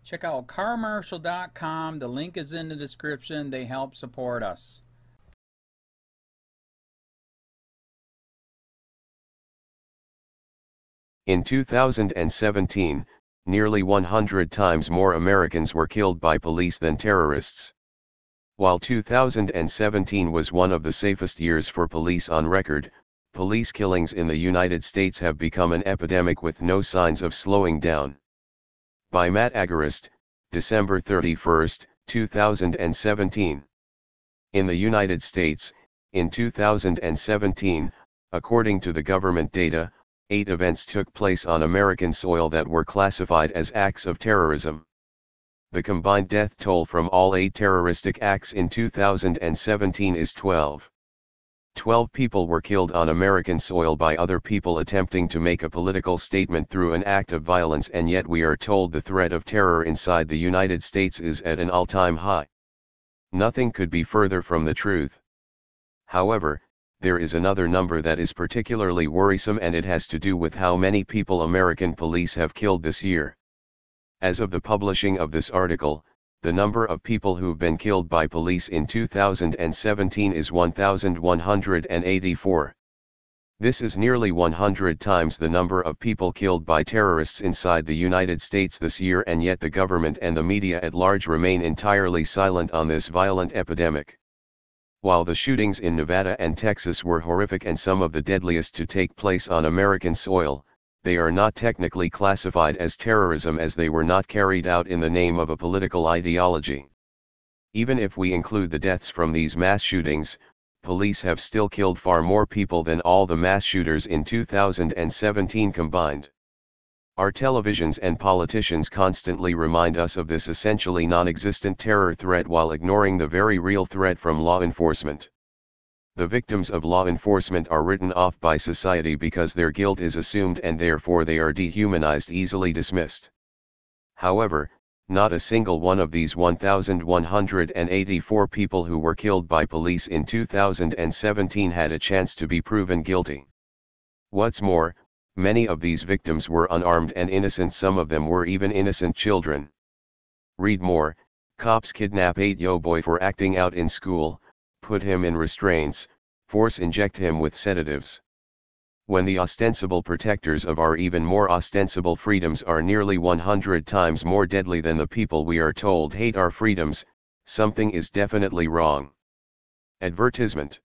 Check out carmarshal.com. The link is in the description. They help support us. In 2017, nearly 100 times more Americans were killed by police than terrorists. While 2017 was one of the safest years for police on record, police killings in the United States have become an epidemic with no signs of slowing down. By Matt Agarist, December 31, 2017. In the United States, in 2017, according to the government data, 8 events took place on American soil that were classified as acts of terrorism. The combined death toll from all 8 terroristic acts in 2017 is 12. 12 people were killed on American soil by other people attempting to make a political statement through an act of violence, and yet we are told the threat of terror inside the United States is at an all-time high. Nothing could be further from the truth. However, there is another number that is particularly worrisome, and it has to do with how many people American police have killed this year. As of the publishing of this article, the number of people who've been killed by police in 2017 is 1,184. This is nearly 100 times the number of people killed by terrorists inside the United States this year, and yet the government and the media at large remain entirely silent on this violent epidemic. While the shootings in Nevada and Texas were horrific and some of the deadliest to take place on American soil, they are not technically classified as terrorism as they were not carried out in the name of a political ideology. Even if we include the deaths from these mass shootings, police have still killed far more people than all the mass shooters in 2017 combined. Our televisions and politicians constantly remind us of this essentially non-existent terror threat while ignoring the very real threat from law enforcement. The victims of law enforcement are written off by society because their guilt is assumed and therefore they are dehumanized, easily dismissed. However, not a single one of these 1,184 people who were killed by police in 2017 had a chance to be proven guilty. What's more, many of these victims were unarmed and innocent, some of them were even innocent children. Read more. Cops kidnap 8-year-old boy for acting out in school, put him in restraints, force inject him with sedatives. When the ostensible protectors of our even more ostensible freedoms are nearly 100 times more deadly than the people we are told hate our freedoms, something is definitely wrong. Advertisement.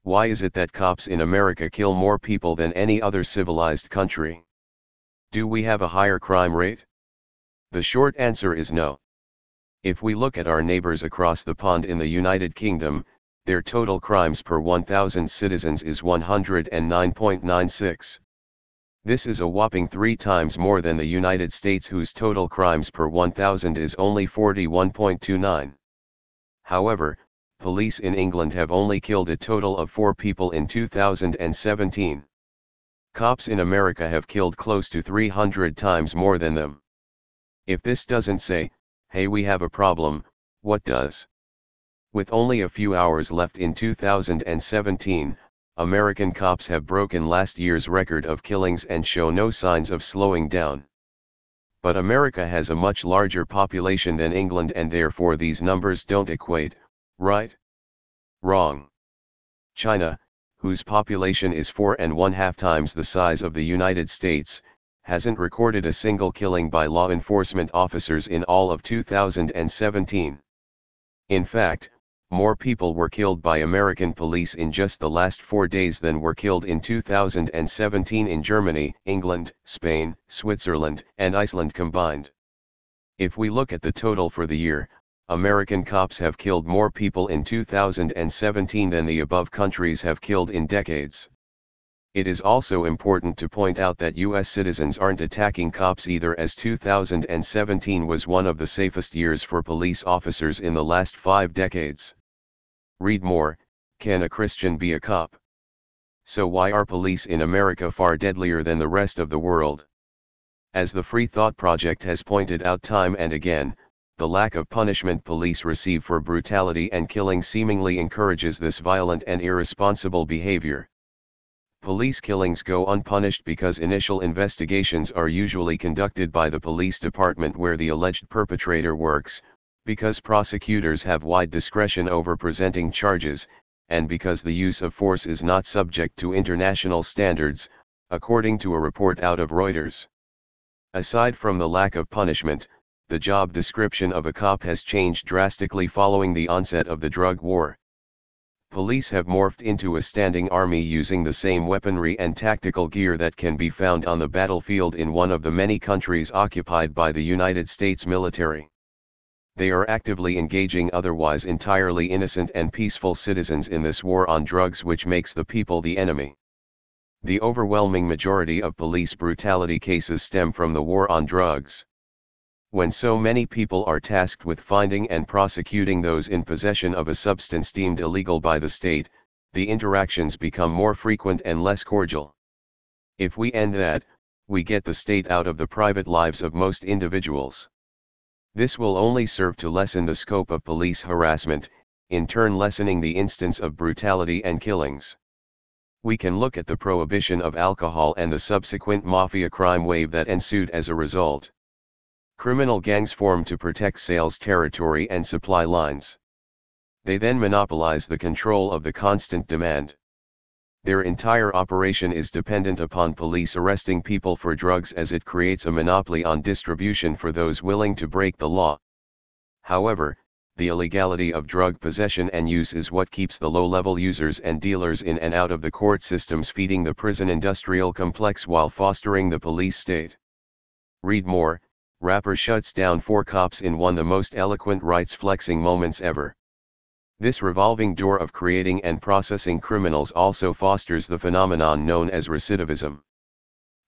Why is it that cops in America kill more people than any other civilized country? Do we have a higher crime rate? The short answer is no. If we look at our neighbors across the pond in the United Kingdom, their total crimes per 1,000 citizens is 109.96. This is a whopping 3 times more than the United States, whose total crimes per 1,000 is only 41.29. However, police in England have only killed a total of 4 people in 2017. Cops in America have killed close to 300 times more than them. If this doesn't say, hey, we have a problem, what does? With only a few hours left in 2017, American cops have broken last year's record of killings and show no signs of slowing down. But America has a much larger population than England, and therefore these numbers don't equate, right? Wrong. China, whose population is 4.5 times the size of the United States, hasn't recorded a single killing by law enforcement officers in all of 2017. In fact, more people were killed by American police in just the last 4 days than were killed in 2017 in Germany, England, Spain, Switzerland, and Iceland combined. If we look at the total for the year, American cops have killed more people in 2017 than the above countries have killed in decades. It is also important to point out that U.S. citizens aren't attacking cops either, as 2017 was one of the safest years for police officers in the last 5 decades. Read more. Can a Christian be a cop? So why are police in America far deadlier than the rest of the world? As the Free Thought Project has pointed out time and again, the lack of punishment police receive for brutality and killing seemingly encourages this violent and irresponsible behavior. Police killings go unpunished because initial investigations are usually conducted by the police department where the alleged perpetrator works, because prosecutors have wide discretion over presenting charges, and because the use of force is not subject to international standards, according to a report out of Reuters. Aside from the lack of punishment, the job description of a cop has changed drastically following the onset of the drug war. Police have morphed into a standing army using the same weaponry and tactical gear that can be found on the battlefield in one of the many countries occupied by the United States military. They are actively engaging otherwise entirely innocent and peaceful citizens in this war on drugs, which makes the people the enemy. The overwhelming majority of police brutality cases stem from the war on drugs. When so many people are tasked with finding and prosecuting those in possession of a substance deemed illegal by the state, the interactions become more frequent and less cordial. If we end that, we get the state out of the private lives of most individuals. This will only serve to lessen the scope of police harassment, in turn lessening the instance of brutality and killings. We can look at the prohibition of alcohol and the subsequent mafia crime wave that ensued as a result. Criminal gangs form to protect sales territory and supply lines. They then monopolize the control of the constant demand. Their entire operation is dependent upon police arresting people for drugs, as it creates a monopoly on distribution for those willing to break the law. However, the illegality of drug possession and use is what keeps the low-level users and dealers in and out of the court systems, feeding the prison industrial complex while fostering the police state. Read more. Rapper shuts down 4 cops in one of the most eloquent rights-flexing moments ever. This revolving door of creating and processing criminals also fosters the phenomenon known as recidivism.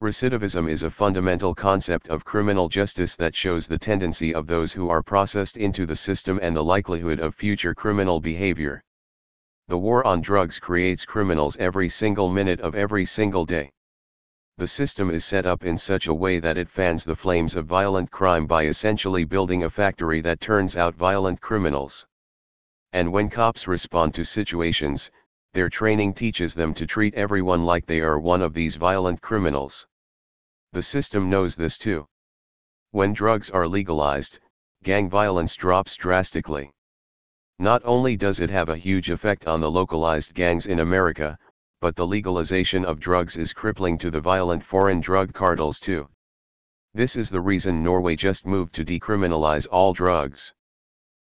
Recidivism is a fundamental concept of criminal justice that shows the tendency of those who are processed into the system and the likelihood of future criminal behavior. The war on drugs creates criminals every single minute of every single day. The system is set up in such a way that it fans the flames of violent crime by essentially building a factory that turns out violent criminals. And when cops respond to situations, their training teaches them to treat everyone like they are one of these violent criminals. The system knows this too. When drugs are legalized, gang violence drops drastically. Not only does it have a huge effect on the localized gangs in America, but the legalization of drugs is crippling to the violent foreign drug cartels too. This is the reason Norway just moved to decriminalize all drugs.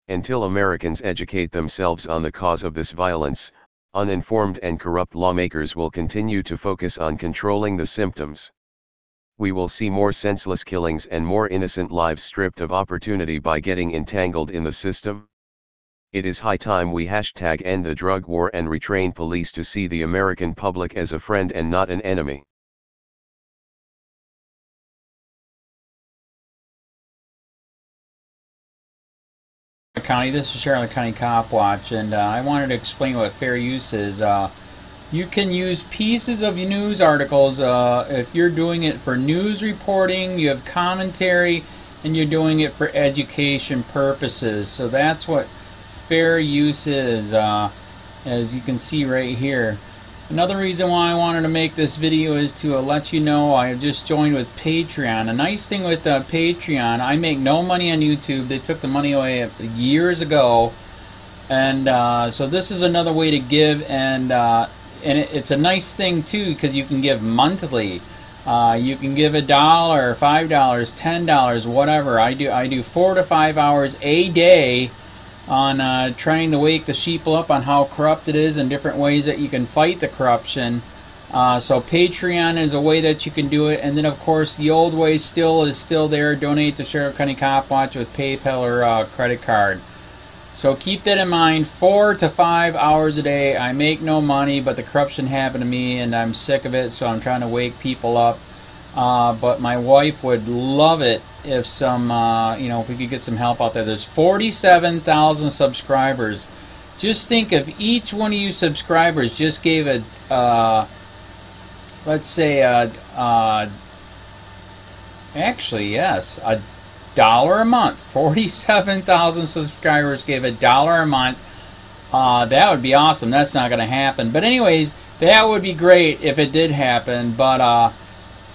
Until Americans educate themselves on the cause of this violence, uninformed and corrupt lawmakers will continue to focus on controlling the symptoms. We will see more senseless killings and more innocent lives stripped of opportunity by getting entangled in the system. It is high time we #end the drug war and retrain police to see the American public as a friend and not an enemy. County, this is Charlotte County Cop Watch, and I wanted to explain what fair use is. You can use pieces of news articles if you're doing it for news reporting, you have commentary, and you're doing it for education purposes. So that's what fair use is, as you can see right here. Another reason why I wanted to make this video is to let you know I just joined with Patreon. A nice thing with Patreon, I make no money on YouTube. They took the money away years ago, and so this is another way to give, and it's a nice thing too, because you can give monthly. You can give $1, $5, $10, whatever. I do 4 to 5 hours a day on trying to wake the sheeple up on how corrupt it is and different ways that you can fight the corruption. So Patreon is a way that you can do it, and then of course the old way is still there. Donate to Charlotte County Cop Watch with PayPal or credit card. So keep that in mind. 4 to 5 hours a day. I make no money, but the corruption happened to me and I'm sick of it, so I'm trying to wake people up. But my wife would love it if if we could get some help out there. There's 47,000 subscribers. Just think if each one of you subscribers just gave let's say actually yes, $1 a month. 47,000 subscribers gave $1 a month. That would be awesome. That's not going to happen. But anyways, That would be great if it did happen, but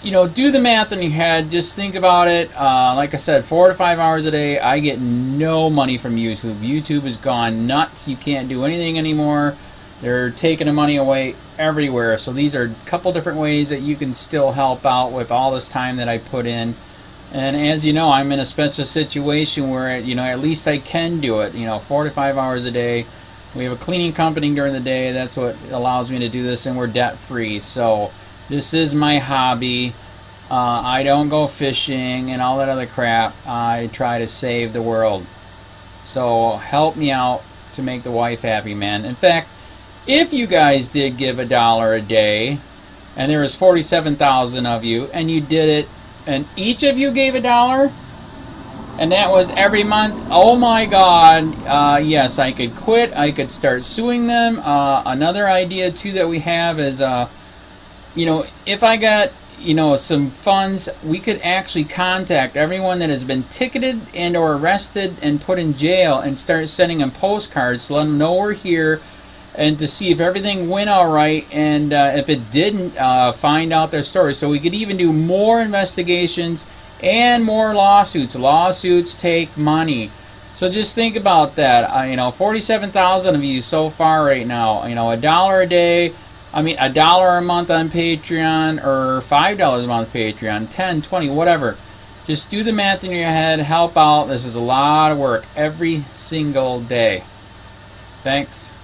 you know, do the math in your head. Just think about it. Like I said, 4 to 5 hours a day. I get no money from YouTube. YouTube has gone nuts. You can't do anything anymore. They're taking the money away everywhere. So these are a couple different ways that you can still help out with all this time that I put in. And as you know, I'm in a special situation where, you know, at least I can do it. You know, 4 to 5 hours a day. We have a cleaning company during the day. That's what allows me to do this, and we're debt free. So this is my hobby. I don't go fishing and all that other crap. I try to save the world. So help me out to make the wife happy, man. In fact, if you guys did give $1 a day, and there was 47,000 of you, and you did it, and each of you gave $1, and that was every month, oh my God, yes, I could quit. I could start suing them. Another idea too that we have is, you know, if I got, you know, some funds, we could actually contact everyone that has been ticketed and or arrested and put in jail and start sending them postcards to let them know we're here, and to see if everything went all right, and if it didn't, find out their story. So we could even do more investigations and more lawsuits. Lawsuits take money. So just think about that. You know, 47,000 of you so far right now. You know, $1 a day. I mean, $1 a month on Patreon, or $5 a month Patreon, 10, 20, whatever. Just do the math in your head. Help out. This is a lot of work every single day. Thanks.